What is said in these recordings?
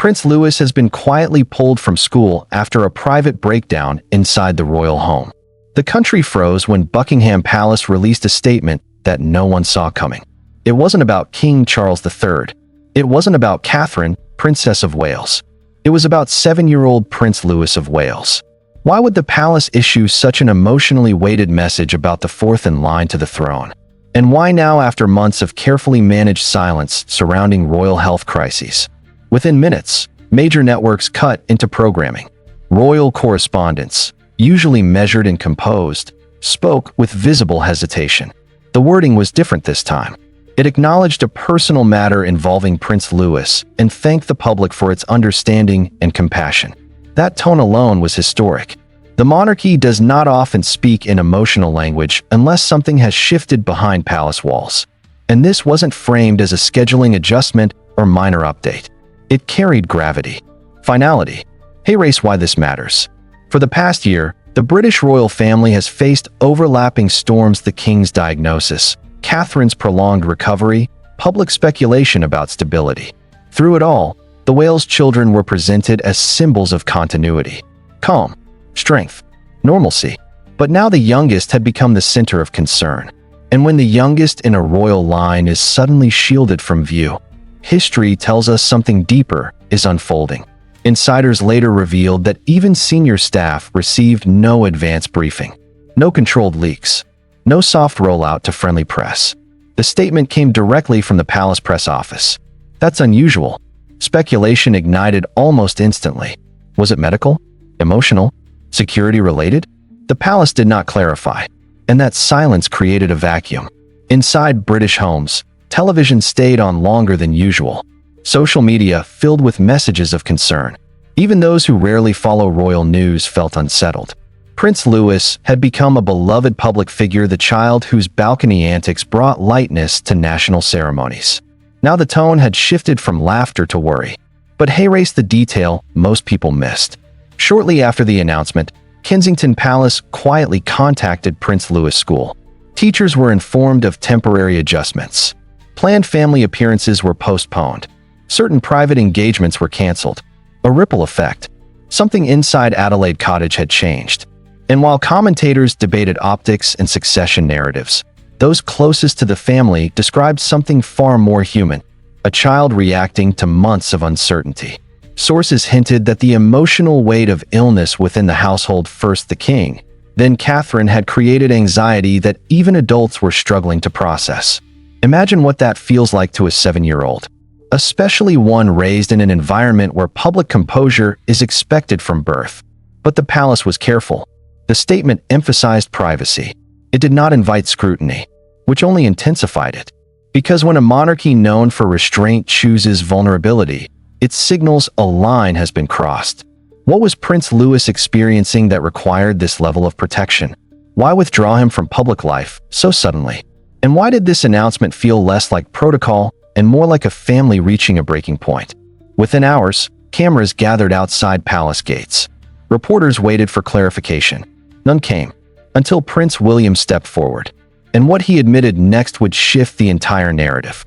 Prince Louis has been quietly pulled from school after a private breakdown inside the royal home. The country froze when Buckingham Palace released a statement that no one saw coming. It wasn't about King Charles III. It wasn't about Catherine, Princess of Wales. It was about 7-year-old Prince Louis of Wales. Why would the palace issue such an emotionally weighted message about the fourth in line to the throne? And why now, after months of carefully managed silence surrounding royal health crises? Within minutes, major networks cut into programming. Royal correspondents, usually measured and composed, spoke with visible hesitation. The wording was different this time. It acknowledged a personal matter involving Prince Louis and thanked the public for its understanding and compassion. That tone alone was historic. The monarchy does not often speak in emotional language unless something has shifted behind palace walls. And this wasn't framed as a scheduling adjustment or minor update. It carried gravity, finality. Hey, race, why this matters. For the past year, the British royal family has faced overlapping storms: the king's diagnosis, Catherine's prolonged recovery, public speculation about stability. Through it all, the Wales children were presented as symbols of continuity, calm, strength, normalcy. But now the youngest had become the center of concern. And when the youngest in a royal line is suddenly shielded from view, history tells us something deeper is unfolding. Insiders later revealed that even senior staff received no advance briefing, no controlled leaks, no soft rollout to friendly press. The statement came directly from the palace press office. That's unusual. Speculation ignited almost instantly. Was it medical? Emotional? Security related? The palace did not clarify, and that silence created a vacuum. Inside British homes, television stayed on longer than usual. Social media filled with messages of concern. Even those who rarely follow royal news felt unsettled. Prince Louis had become a beloved public figure, the child whose balcony antics brought lightness to national ceremonies. Now the tone had shifted from laughter to worry. But hey, race, the detail most people missed. Shortly after the announcement, Kensington Palace quietly contacted Prince Louis' school. Teachers were informed of temporary adjustments. Planned family appearances were postponed. Certain private engagements were canceled. A ripple effect. Something inside Adelaide Cottage had changed. And while commentators debated optics and succession narratives, those closest to the family described something far more human: a child reacting to months of uncertainty. Sources hinted that the emotional weight of illness within the household, first the king, then Catherine, had created anxiety that even adults were struggling to process. Imagine what that feels like to a 7-year-old, especially one raised in an environment where public composure is expected from birth. But the palace was careful. The statement emphasized privacy. It did not invite scrutiny, which only intensified it. Because when a monarchy known for restraint chooses vulnerability, it signals a line has been crossed. What was Prince Louis experiencing that required this level of protection? Why withdraw him from public life so suddenly? And why did this announcement feel less like protocol and more like a family reaching a breaking point? Within hours, cameras gathered outside palace gates. Reporters waited for clarification. None came, until Prince William stepped forward. And what he admitted next would shift the entire narrative.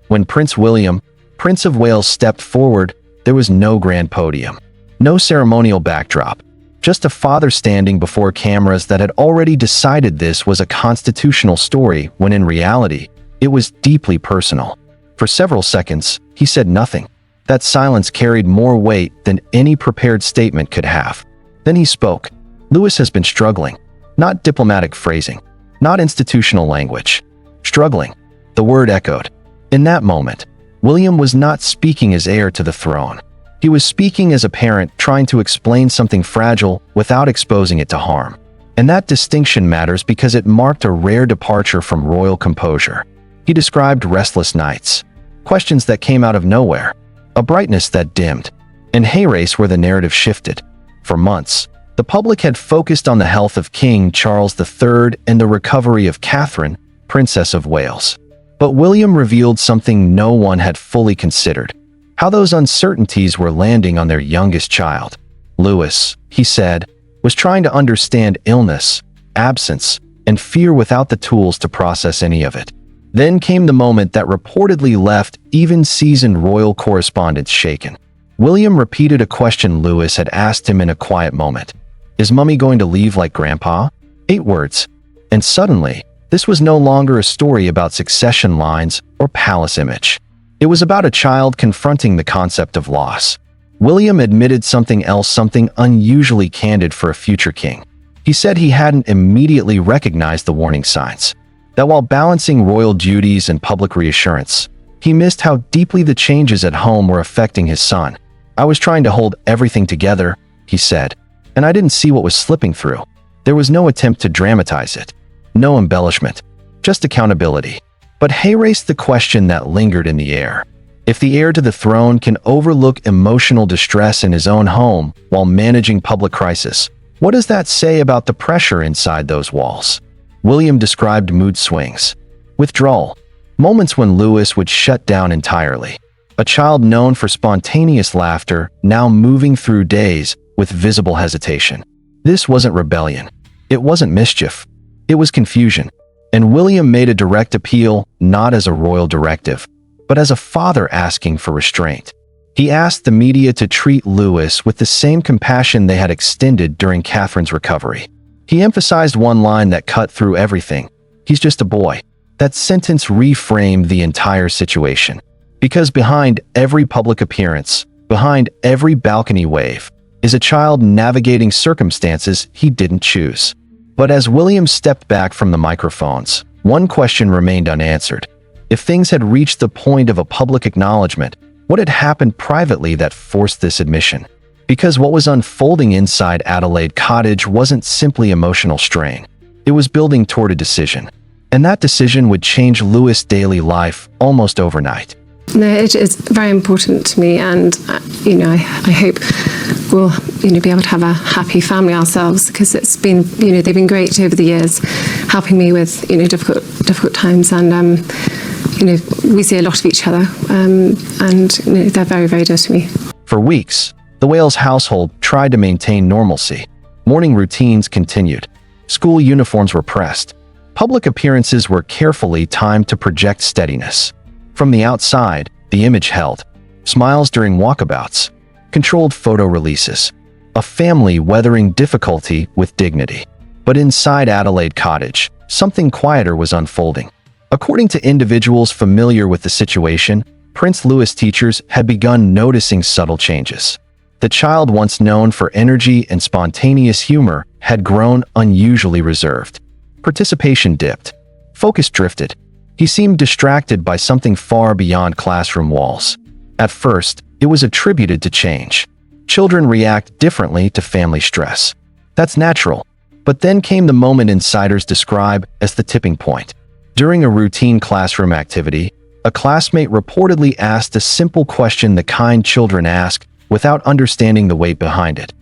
When Prince William, Prince of Wales, stepped forward, there was no grand podium, no ceremonial backdrop, just a father standing before cameras that had already decided this was a constitutional story, when in reality, it was deeply personal. For several seconds, he said nothing. That silence carried more weight than any prepared statement could have. Then he spoke. Louis has been struggling. Not diplomatic phrasing, not institutional language. Struggling. The word echoed. In that moment, William was not speaking as heir to the throne. He was speaking as a parent trying to explain something fragile without exposing it to harm. And that distinction matters because it marked a rare departure from royal composure. He described restless nights, questions that came out of nowhere, a brightness that dimmed, and hey, race, where the narrative shifted. For months, the public had focused on the health of King Charles III and the recovery of Catherine, Princess of Wales. But William revealed something no one had fully considered: how those uncertainties were landing on their youngest child. Louis, he said, was trying to understand illness, absence, and fear without the tools to process any of it. Then came the moment that reportedly left even seasoned royal correspondents shaken. William repeated a question Lewis had asked him in a quiet moment. Is Mummy going to leave like Grandpa? 8 words. And suddenly, this was no longer a story about succession lines or palace image. It was about a child confronting the concept of loss. William admitted something else, something unusually candid for a future king. He said he hadn't immediately recognized the warning signs. That while balancing royal duties and public reassurance, he missed how deeply the changes at home were affecting his son. I was trying to hold everything together, he said, and I didn't see what was slipping through. There was no attempt to dramatize it. No embellishment. Just accountability. But Hay raised the question that lingered in the air. If the heir to the throne can overlook emotional distress in his own home while managing public crisis, what does that say about the pressure inside those walls? William described mood swings, withdrawal, moments when Lewis would shut down entirely. A child known for spontaneous laughter, now moving through days with visible hesitation. This wasn't rebellion. It wasn't mischief. It was confusion. And William made a direct appeal, not as a royal directive, but as a father asking for restraint. He asked the media to treat Lewis with the same compassion they had extended during Catherine's recovery. He emphasized one line that cut through everything. He's just a boy. That sentence reframed the entire situation. Because behind every public appearance, behind every balcony wave, is a child navigating circumstances he didn't choose. But as William stepped back from the microphones, one question remained unanswered. If things had reached the point of a public acknowledgement, what had happened privately that forced this admission? Because what was unfolding inside Adelaide Cottage wasn't simply emotional strain. It was building toward a decision. And that decision would change Lewis' daily life almost overnight. No, it is very important to me, and I hope we'll be able to have a happy family ourselves, because it's been they've been great over the years, helping me with difficult times, and we see a lot of each other, and they're very, very dear to me. For weeks, the Wales household tried to maintain normalcy. Morning routines continued. School uniforms were pressed. Public appearances were carefully timed to project steadiness. From the outside, the image held. Smiles during walkabouts. Controlled photo releases. A family weathering difficulty with dignity. But inside Adelaide Cottage, something quieter was unfolding. According to individuals familiar with the situation, Prince Louis teachers had begun noticing subtle changes. The child once known for energy and spontaneous humor had grown unusually reserved. Participation dipped. Focus drifted. He seemed distracted by something far beyond classroom walls. At first, it was attributed to change. Children react differently to family stress. That's natural. But then came the moment insiders describe as the tipping point. During a routine classroom activity, a classmate reportedly asked a simple question the kind children ask without understanding the weight behind it.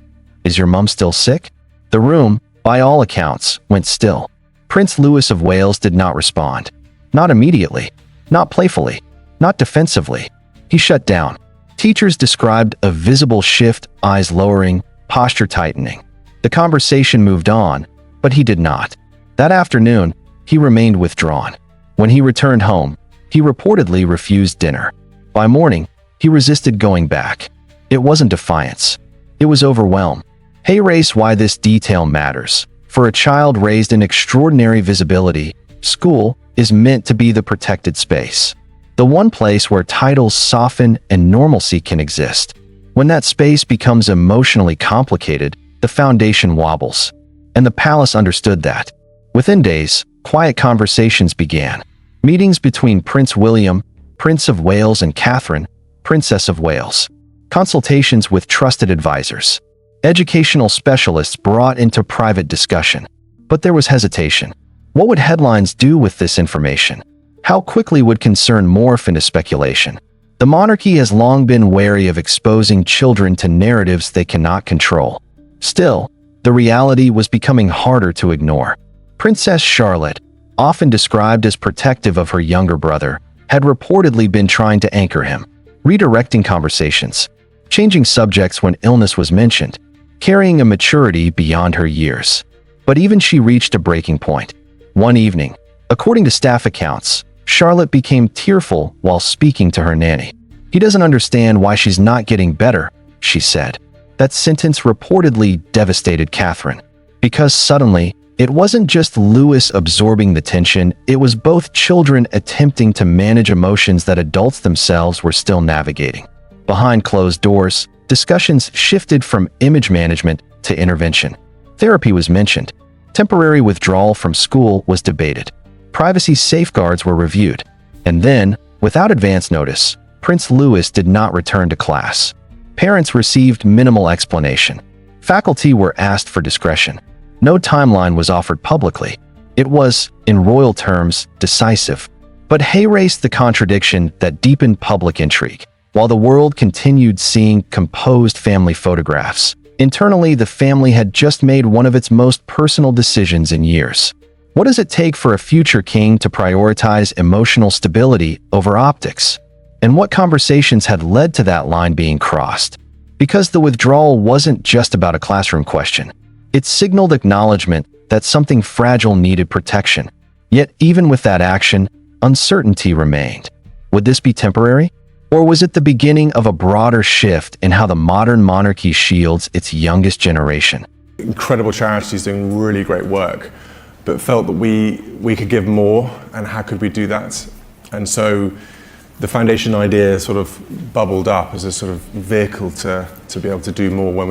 Is your mum still sick? The room, by all accounts, went still. Prince Louis of Wales did not respond. Not immediately, not playfully, not defensively. He shut down. Teachers described a visible shift, eyes lowering, posture tightening. The conversation moved on, but he did not. That afternoon, he remained withdrawn. When he returned home, he reportedly refused dinner. By morning, he resisted going back. It wasn't defiance. It was overwhelm. Hay raised why this detail matters. For a child raised in extraordinary visibility, school is meant to be the protected space. The one place where titles soften and normalcy can exist. When that space becomes emotionally complicated, the foundation wobbles. And the palace understood that. Within days, quiet conversations began. Meetings between Prince William, Prince of Wales, and Catherine, Princess of Wales. Consultations with trusted advisors. Educational specialists brought into private discussion. But there was hesitation. What would headlines do with this information? How quickly would concern morph into speculation? The monarchy has long been wary of exposing children to narratives they cannot control. Still, the reality was becoming harder to ignore. Princess Charlotte, often described as protective of her younger brother, had reportedly been trying to anchor him, redirecting conversations, changing subjects when illness was mentioned, carrying a maturity beyond her years. But even she reached a breaking point. One evening, according to staff accounts, Charlotte became tearful while speaking to her nanny. He doesn't understand why she's not getting better, she said. That sentence reportedly devastated Catherine, because suddenly, it wasn't just Louis absorbing the tension, it was both children attempting to manage emotions that adults themselves were still navigating. Behind closed doors, discussions shifted from image management to intervention. Therapy was mentioned. Temporary withdrawal from school was debated. Privacy safeguards were reviewed. And then, without advance notice, Prince Louis did not return to class. Parents received minimal explanation. Faculty were asked for discretion. No timeline was offered publicly. It was, in royal terms, decisive. But hay raced the contradiction that deepened public intrigue. While the world continued seeing composed family photographs, internally the family had just made one of its most personal decisions in years. What does it take for a future king to prioritize emotional stability over optics? And what conversations had led to that line being crossed? Because the withdrawal wasn't just about a classroom question. It signaled acknowledgement that something fragile needed protection. Yet even with that action, uncertainty remained. Would this be temporary? Or was it the beginning of a broader shift in how the modern monarchy shields its youngest generation? Incredible charities doing really great work, but felt that we could give more, and how could we do that? And so the foundation idea sort of bubbled up as a sort of vehicle to be able to do more when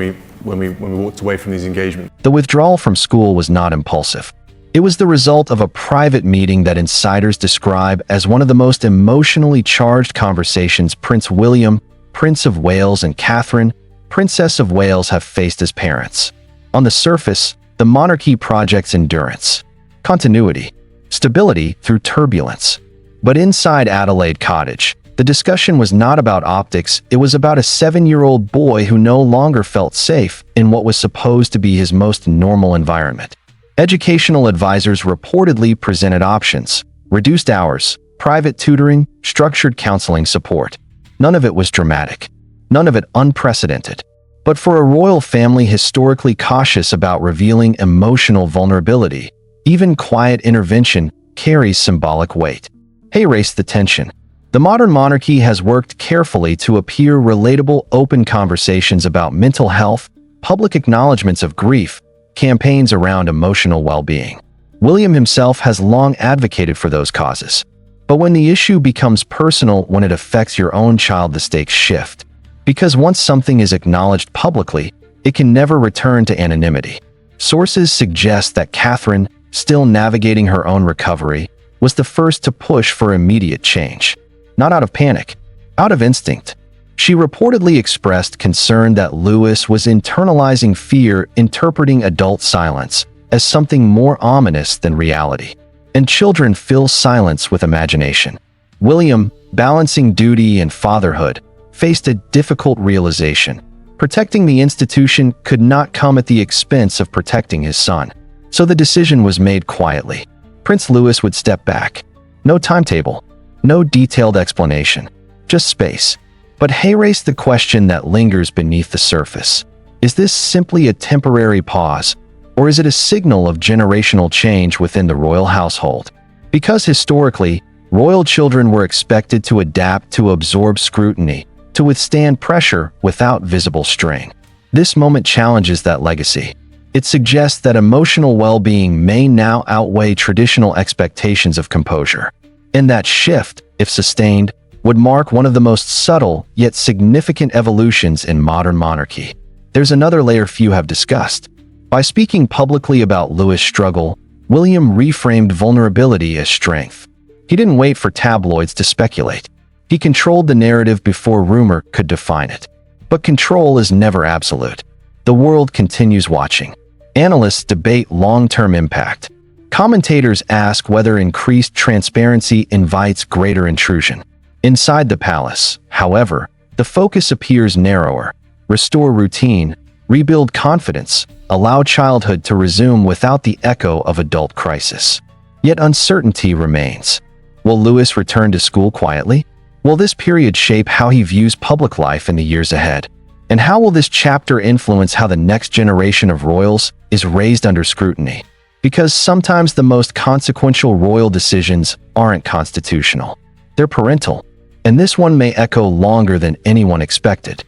we walked away from these engagements. The withdrawal from school was not impulsive. It was the result of a private meeting that insiders describe as one of the most emotionally charged conversations Prince William, Prince of Wales, and Catherine, Princess of Wales, have faced as parents. On the surface, the monarchy projects endurance, continuity, stability through turbulence. But inside Adelaide Cottage, the discussion was not about optics, it was about a 7-year-old boy who no longer felt safe in what was supposed to be his most normal environment. Educational advisors reportedly presented options: reduced hours, private tutoring, structured counseling support. None of it was dramatic. None of it unprecedented. But for a royal family historically cautious about revealing emotional vulnerability, even quiet intervention carries symbolic weight. Hay raced the tension. The modern monarchy has worked carefully to appear relatable, open conversations about mental health, public acknowledgments of grief, campaigns around emotional well-being. William himself has long advocated for those causes. But when the issue becomes personal, when it affects your own child, the stakes shift. Because once something is acknowledged publicly, it can never return to anonymity. Sources suggest that Catherine, still navigating her own recovery, was the first to push for immediate change. Not out of panic, out of instinct. She reportedly expressed concern that Louis was internalizing fear, interpreting adult silence as something more ominous than reality. And children fill silence with imagination. William, balancing duty and fatherhood, faced a difficult realization. Protecting the institution could not come at the expense of protecting his son. So the decision was made quietly. Prince Louis would step back. No timetable, no detailed explanation, just space. But hay raced the question that lingers beneath the surface. Is this simply a temporary pause, or is it a signal of generational change within the royal household? Because historically, royal children were expected to adapt, to absorb scrutiny, to withstand pressure without visible strain. This moment challenges that legacy. It suggests that emotional well-being may now outweigh traditional expectations of composure. And that shift, if sustained, would mark one of the most subtle yet significant evolutions in modern monarchy. There's another layer few have discussed. By speaking publicly about Louis' struggle, William reframed vulnerability as strength. He didn't wait for tabloids to speculate. He controlled the narrative before rumor could define it. But control is never absolute. The world continues watching. Analysts debate long-term impact. Commentators ask whether increased transparency invites greater intrusion. Inside the palace, however, the focus appears narrower. Restore routine, rebuild confidence, allow childhood to resume without the echo of adult crisis. Yet uncertainty remains. Will Louis return to school quietly? Will this period shape how he views public life in the years ahead? And how will this chapter influence how the next generation of royals is raised under scrutiny? Because sometimes the most consequential royal decisions aren't constitutional. They're parental. And this one may echo longer than anyone expected.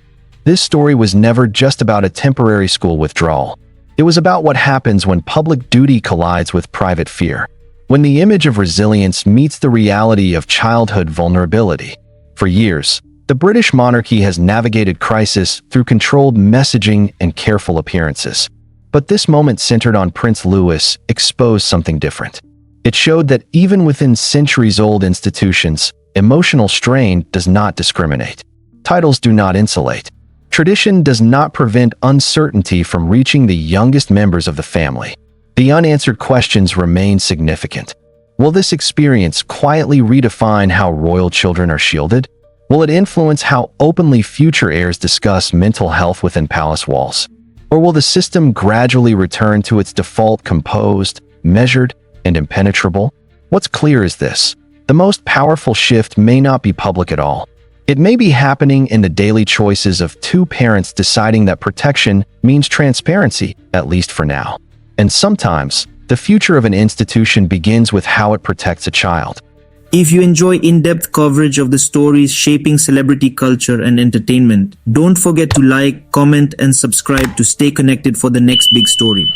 This story was never just about a temporary school withdrawal. It was about what happens when public duty collides with private fear, when the image of resilience meets the reality of childhood vulnerability. For years, the British monarchy has navigated crisis through controlled messaging and careful appearances. But this moment centered on Prince Louis exposed something different. It showed that even within centuries-old institutions, emotional strain does not discriminate. Titles do not insulate. Tradition does not prevent uncertainty from reaching the youngest members of the family. The unanswered questions remain significant. Will this experience quietly redefine how royal children are shielded? Will it influence how openly future heirs discuss mental health within palace walls? Or will the system gradually return to its default composed, measured, and impenetrable? What's clear is this: the most powerful shift may not be public at all. It may be happening in the daily choices of two parents deciding that protection means transparency, at least for now. And sometimes, the future of an institution begins with how it protects a child. If you enjoy in-depth coverage of the stories shaping celebrity culture and entertainment, don't forget to like, comment, and subscribe to stay connected for the next big story.